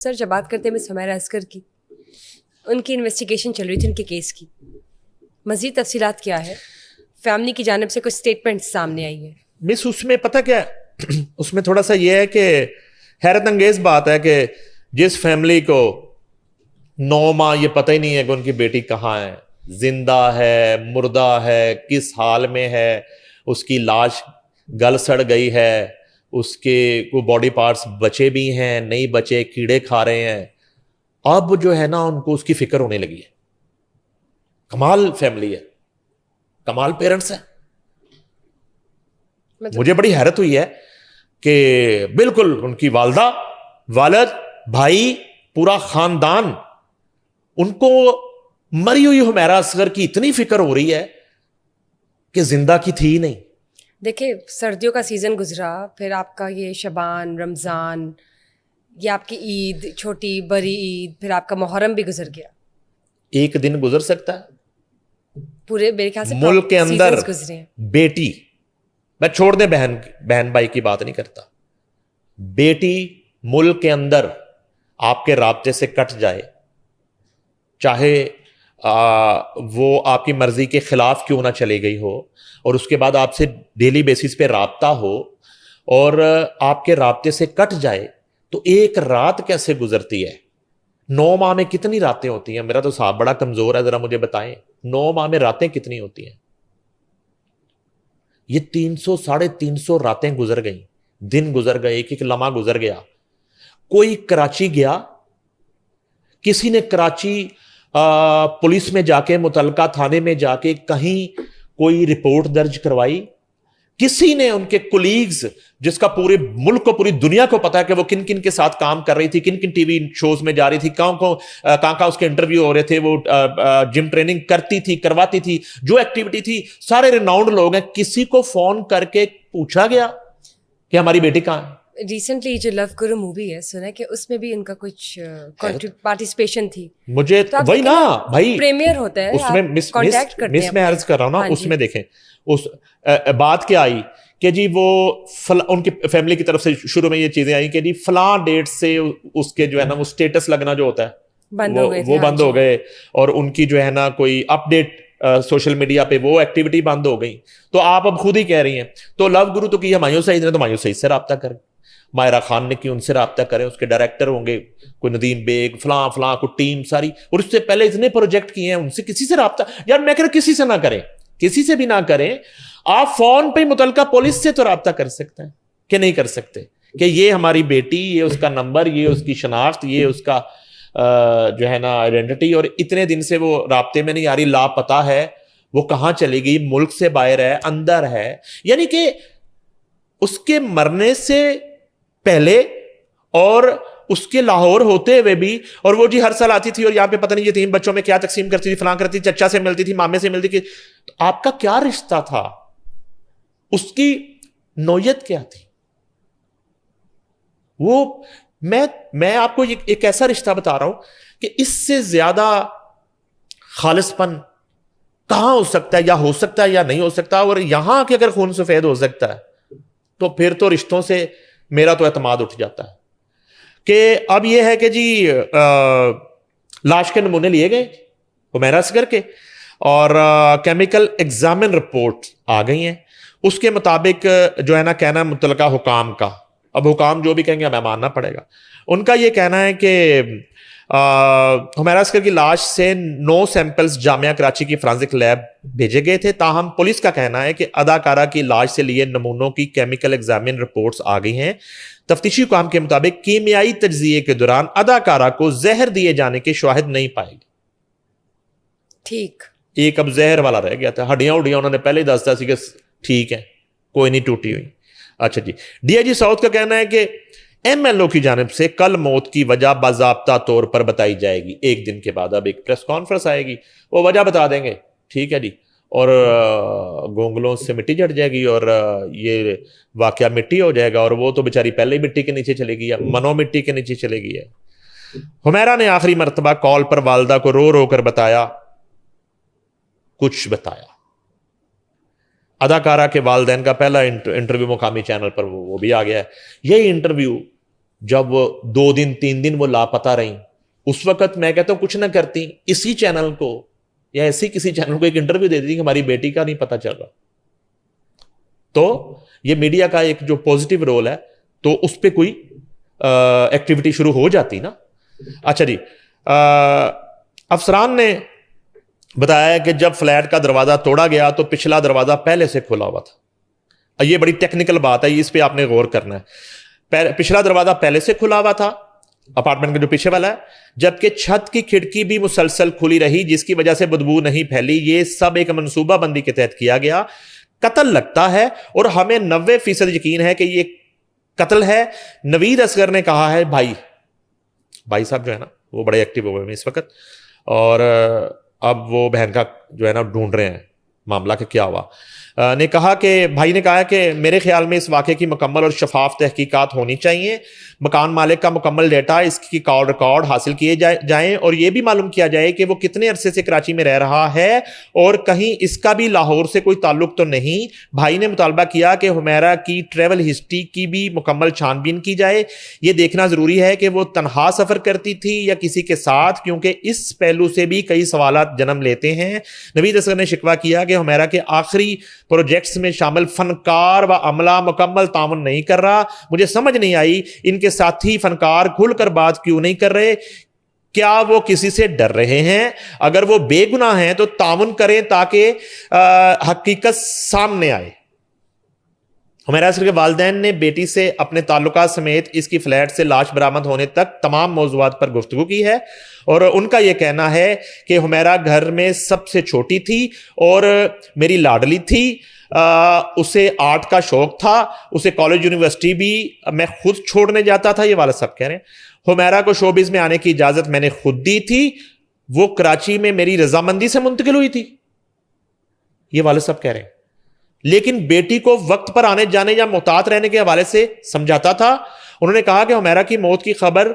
سر جب بات کرتے ہیں مس حمیرہ اصغر کی، ان کی انویسٹیگیشن چل رہی تھی ان کے کیس کی، مزید تفصیلات کیا ہے؟ فیملی کی جانب سے کچھ اسٹیٹمنٹ سامنے آئی ہے مس اس میں پتہ کیا اس میں تھوڑا سا یہ ہے کہ حیرت انگیز بات ہے کہ جس فیملی کو 9 ماہ یہ پتہ ہی نہیں ہے کہ ان کی بیٹی کہاں ہے، زندہ ہے مردہ ہے کس حال میں ہے، اس کی لاش گل سڑ گئی ہے، اس کے کو باڈی پارٹس بچے بھی ہیں نہیں بچے، کیڑے کھا رہے ہیں، اب جو ہے نا ان کو اس کی فکر ہونے لگی ہے. کمال فیملی ہے، کمال پیرنٹس ہے. مجھے بڑی حیرت ہوئی ہے کہ بالکل ان کی والدہ، والد، بھائی، پورا خاندان، ان کو مری ہوئی حمیرہ اصغر کی اتنی فکر ہو رہی ہے کہ زندہ کی تھی ہی نہیں. دیکھیں سردیوں کا سیزن گزرا، پھر آپ کا یہ شبان، رمضان، یہ آپ کی عید، چھوٹی بڑی عید، پھر آپ کا محرم بھی گزر گیا. ایک دن گزر سکتا ہے پورے میرے خیال سے ملک کے اندر سیزنز گزرے ہیں. بیٹی، میں چھوڑ دیں بہن بھائی کی بات نہیں کرتا، بیٹی ملک کے اندر آپ کے رابطے سے کٹ جائے، چاہے وہ آپ کی مرضی کے خلاف کیوں نہ چلی گئی ہو، اور اس کے بعد آپ سے ڈیلی بیسس پہ رابطہ ہو اور آپ کے رابطے سے کٹ جائے، تو ایک رات کیسے گزرتی ہے؟ 9 ماہ میں کتنی راتیں ہوتی ہیں؟ میرا تو صاحب بڑا کمزور ہے، ذرا مجھے بتائیں 9 ماہ میں راتیں کتنی ہوتی ہیں؟ یہ 300 350 راتیں گزر گئیں، دن گزر گئے، ایک ایک لمحہ گزر گیا. کوئی کراچی گیا، کسی نے کراچی پولیس میں جا کے، متعلقہ تھانے میں جا کے کہیں کوئی رپورٹ درج کروائی؟ کسی نے ان کے کولیگز، جس کا پورے ملک کو، پوری دنیا کو پتا ہے کہ وہ کن کن کے ساتھ کام کر رہی تھی، کن کن ٹی وی شوز میں جا رہی تھی، کہاں اس کے انٹرویو ہو رہے تھے، وہ جم ٹریننگ کرتی تھی، کرواتی تھی، جو ایکٹیویٹی تھی، سارے ریناؤنڈ لوگ ہیں، کسی کو فون کر کے پوچھا گیا کہ ہماری بیٹی کہاں ہے؟ ریسنٹلی جو لو گرو مووی ہے، سنا کہ اس میں بھی ان کا کچھ پارٹیسپیشن تھی. مجھے وہی نا بھائی، پریمیئر ہوتا ہے، اس میں کانٹیکٹ کرتے ہیں، میں عرض کر رہا ہوں نا، اس میں دیکھیں اس بات کیا آئی کہ جی وہ ان کی فیملی کی طرف سے شروع میں یہ چیزیں آئی کہ جی فلاں ڈیٹ سے اس کے جو ہے نا وہ سٹیٹس لگنا جو ہوتا ہے وہ بند ہو گئے، اور ان کی جو ہے نا کوئی اپ ڈیٹ سوشل میڈیا پہ وہ ایکٹیویٹی بند ہو گئی. تو آپ اب خود ہی کہہ رہی ہیں، تو لو گرو تو کی ہمایوں سعید نے، تو ہمایوں سعید سے رابطہ کریں، ماہرہ خان نے کی ان سے رابطہ کریں، اس کے ڈائریکٹر ہوں گے کوئی ندیم بیگ، فلاں کوئی ٹیم ساری، اور اس سے پہلے اتنے پروجیکٹ کیے ہیں، ان سے کسی سے رابطہ، یار میں کہہ رہا کسی سے نہ کریں، کسی سے بھی نہ کریں، آپ فون پہ متعلقہ پولیس سے تو رابطہ کر سکتے ہیں کہ نہیں کر سکتے، کہ یہ ہماری بیٹی، یہ اس کا نمبر، یہ اس کی شناخت، یہ اس کا جو ہے نا آئیڈینٹی، اور اتنے دن سے وہ رابطے میں نہیں آ رہی، لاپتہ ہے، وہ کہاں چلی گئی، ملک سے باہر ہے، اندر ہے. یعنی کہ اس کے مرنے سے پہلے اور اس کے لاہور ہوتے ہوئے بھی، اور وہ جی ہر سال آتی تھی اور یہاں پہ پتہ نہیں یتیم بچوں میں کیا تقسیم کرتی تھی، فلاں کرتی تھی، چچا سے ملتی تھی، مامے سے ملتی تھی. تو آپ کا کیا رشتہ تھا؟ اس کی نوعیت کیا تھی؟ وہ میں آپ کو ایک ایسا رشتہ بتا رہا ہوں کہ اس سے زیادہ خالص پن کہاں ہو سکتا ہے، یا ہو سکتا ہے یا نہیں ہو سکتا. اور یہاں کہ اگر خون سفید ہو سکتا ہے تو پھر تو رشتوں سے میرا تو اعتماد اٹھ جاتا ہے. کہ اب یہ ہے کہ جی لاش کے نمونے لیے گئے حمیرہ اصغر کے، اور کیمیکل ایگزامن رپورٹ آ گئی ہیں. اس کے مطابق جو ہے نا کہنا متعلقہ حکام کا، اب حکام جو بھی کہیں گے ہمیں ماننا پڑے گا، ان کا یہ کہنا ہے کہ حمیرہ اصغر کی لاش سے 9 سیمپلز جامعہ کراچی کی فرانزک لیب بھیجے گئے تھے. تاہم پولیس کا کہنا ہے کہ اداکارہ کی لاش سے لیے نمونوں کی کیمیکل ایگزامن رپورٹس آ گئی ہیں. تفتیشی حکام کے مطابق کیمیائی تجزیے کے دوران اداکارہ کو زہر دیے جانے کے شواہد نہیں پائے گئے. ٹھیک، ایک اب زہر والا رہ گیا تھا، ہڈیاں انہوں نے پہلے ہی دستا سی کہ ٹھیک ہے، کوئی نہیں ٹوٹی ہوئی. اچھا جی، ڈی آئی جی ساؤتھ کا کہنا ہے کہ ایم ایل او کی جانب سے کل موت کی وجہ باضابطہ طور پر بتائی جائے گی. ایک دن کے بعد اب ایک پریس کانفرنس آئے گی، وہ وجہ بتا دیں گے، ٹھیک ہے جی، اور گونگلوں سے مٹی جڑ جائے گی اور یہ واقعہ مٹی ہو جائے گا، اور وہ تو بیچاری پہلے ہی مٹی کے نیچے چلے گی، منو مٹی کے نیچے چلے گی ہے. حمیرہ نے آخری مرتبہ کال پر والدہ کو رو رو کر بتایا، کچھ بتایا. اداکارہ کے والدین کا پہلا انٹرویو مقامی چینل پر وہ بھی آ گیا ہے. یہی انٹرویو جب وہ 2 دن 3 دن وہ لاپتہ رہیں, اس وقت میں کہتا ہوں کچھ نہ کرتی, اسی چینل کو یا ایسی کسی چینل کو ایک انٹرویو دے دی کہ ہماری بیٹی کا نہیں پتہ چل رہا. تو یہ میڈیا کا ایک جو پوزیٹیو رول ہے, تو اس پہ کوئی ایکٹیویٹی شروع ہو جاتی نا. اچھا جی, افسران نے بتایا کہ جب فلیٹ کا دروازہ توڑا گیا تو پچھلا دروازہ پہلے سے کھلا ہوا تھا. یہ بڑی ٹیکنیکل بات ہے, اس پہ آپ نے غور کرنا ہے. پچھلا دروازہ پہلے سے کھلا ہوا تھا اپارٹمنٹ کا جو پیچھے والا ہے, جبکہ چھت کی کھڑکی بھی مسلسل کھلی رہی جس کی وجہ سے بدبو نہیں پھیلی. یہ سب ایک منصوبہ بندی کے تحت کیا گیا. قتل لگتا ہے اور ہمیں 90% یقین ہے کہ یہ قتل ہے. نوید اصغر نے کہا ہے, بھائی صاحب جو ہے نا وہ بڑے ایکٹیو ہوئے ہیں اس وقت, اور اب وہ بہن کا جو ہے نا ڈھونڈ رہے ہیں معاملہ کہ کیا ہوا. بھائی نے کہا کہ میرے خیال میں اس واقعے کی مکمل اور شفاف تحقیقات ہونی چاہیے. مکان مالک کا مکمل ڈیٹا, اس کی کال ریکارڈ حاصل کیے جائیں اور یہ بھی معلوم کیا جائے کہ وہ کتنے عرصے سے کراچی میں رہ رہا ہے اور کہیں اس کا بھی لاہور سے کوئی تعلق تو نہیں. بھائی نے مطالبہ کیا کہ حمیرہ کی ٹریول ہسٹری کی بھی مکمل چھان بین کی جائے. یہ دیکھنا ضروری ہے کہ وہ تنہا سفر کرتی تھی یا کسی کے ساتھ, کیونکہ اس پہلو سے بھی کئی سوالات جنم لیتے ہیں. نوید اصغر نے شکوہ کیا کہ حمیرہ کے آخری پروجیکٹس میں شامل فنکار و عملہ مکمل تعاون نہیں کر رہا. مجھے سمجھ نہیں آئی ان کے ساتھی فنکار کھل کر بات کیوں نہیں کر رہے. کیا وہ کسی سے ڈر رہے ہیں؟ اگر وہ بے گناہ ہیں تو تعاون کریں تاکہ حقیقت سامنے آئے. حمیرہ اصغر کے والدین نے بیٹی سے اپنے تعلقات سمیت اس کی فلیٹ سے لاش برآمد ہونے تک تمام موضوعات پر گفتگو کی ہے, اور ان کا یہ کہنا ہے کہ حمیرہ گھر میں سب سے چھوٹی تھی اور میری لاڈلی تھی. اسے آرٹ کا شوق تھا, اسے کالج یونیورسٹی بھی میں خود چھوڑنے جاتا تھا. یہ والد صاحب کہہ رہے ہیں. حمیرہ کو شوبز میں آنے کی اجازت میں نے خود دی تھی, وہ کراچی میں میری رضامندی سے منتقل ہوئی تھی. یہ والد صاحب کہہ رہے ہیں. لیکن بیٹی کو وقت پر آنے جانے یا محتاط رہنے کے حوالے سے سمجھاتا تھا. انہوں نے کہا کہ حمیرہ کی موت کی خبر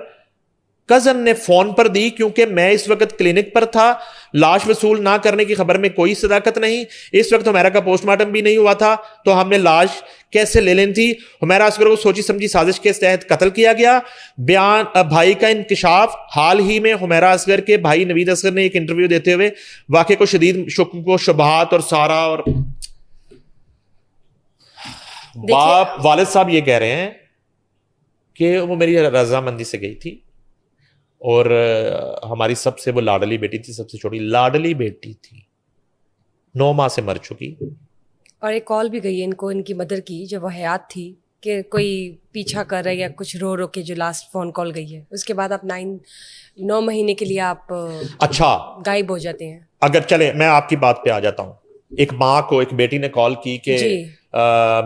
کزن نے فون پر دی کیونکہ میں اس وقت کلینک پر تھا. لاش وصول نہ کرنے کی خبر میں کوئی صداقت نہیں. اس وقت حمیرہ کا پوسٹ مارٹم بھی نہیں ہوا تھا تو ہم نے لاش کیسے لے لینی تھی. حمیرہ اصغر کو سوچی سمجھی سازش کے تحت قتل کیا گیا. بھائی کا انکشاف. حال ہی میں حمیرہ اصغر کے بھائی نوید اصغر نے ایک انٹرویو دیتے ہوئے واقعے کو شدید شک و شبہات اور سارا اور والد صاحب یہ کہہ رہے ہیں کہ وہ میری رضامندی سے گئی تھی اور ہماری سب سے وہ لاڈلی بیٹی تھی, سب سے چھوٹی لاڈلی بیٹی تھی, 9 ماہ سے مر چکی. اور ایک کال بھی گئی ہے ان کو, ان کی مدر کی, جب وہ حیات تھی, کہ کوئی پیچھا کر رہا ہے یا کچھ رو رو کے, جو لاسٹ فون کال گئی ہے. اس کے بعد آپ 9 مہینے کے لیے آپ اچھا غائب ہو جاتے ہیں. اگر چلے میں آپ کی بات پہ آ جاتا ہوں. ایک ماں کو ایک بیٹی نے کال کی کہ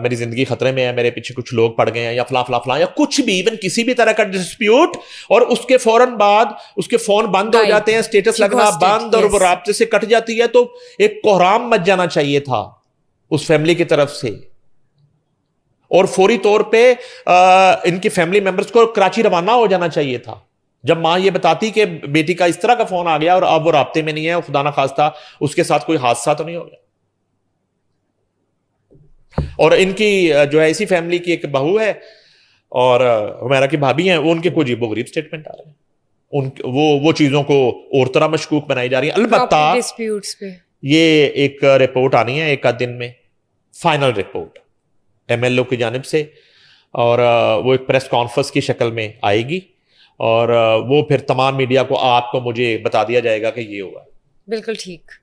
میری زندگی خطرے میں ہے, میرے پیچھے کچھ لوگ پڑ گئے ہیں یا فلاں فلاں فلاں یا کچھ بھی, ایون کسی بھی طرح کا ڈسپیوٹ, اور اس کے فوراً بعد اس کے فون بند ہو جاتے ہیں, اسٹیٹس لگنا بند, اور وہ رابطے سے کٹ جاتی ہے. تو ایک کوہرام مچ جانا چاہیے تھا اس فیملی کی طرف سے, اور فوری طور پہ ان کی فیملی ممبرز کو کراچی روانہ ہو جانا چاہیے تھا. جب ماں یہ بتاتی کہ بیٹی کا اس طرح کا فون آ گیا اور اب وہ رابطے میں نہیں ہے, خدا نہ خواستہ اس کے ساتھ کوئی حادثہ تو نہیں ہو گیا. اور ان کی جو ہے اسی فیملی کی ایک بہو ہے اور حمیرہ کی بھابھی ہیں, وہ ان کے کوئی عجیب و غریب سٹیٹمنٹ آ رہے ہیں, وہ چیزوں کو اور طرح مشکوک بنائی جا رہی ہیں. البتہ ڈسپیوٹس پہ یہ ایک رپورٹ آنی ہے ایک آدھ دن میں, فائنل رپورٹ MLO کی جانب سے, اور وہ ایک پریس کانفرنس کی شکل میں آئے گی, اور وہ پھر تمام میڈیا کو, آپ کو, مجھے بتا دیا جائے گا کہ یہ ہوا. بالکل ٹھیک.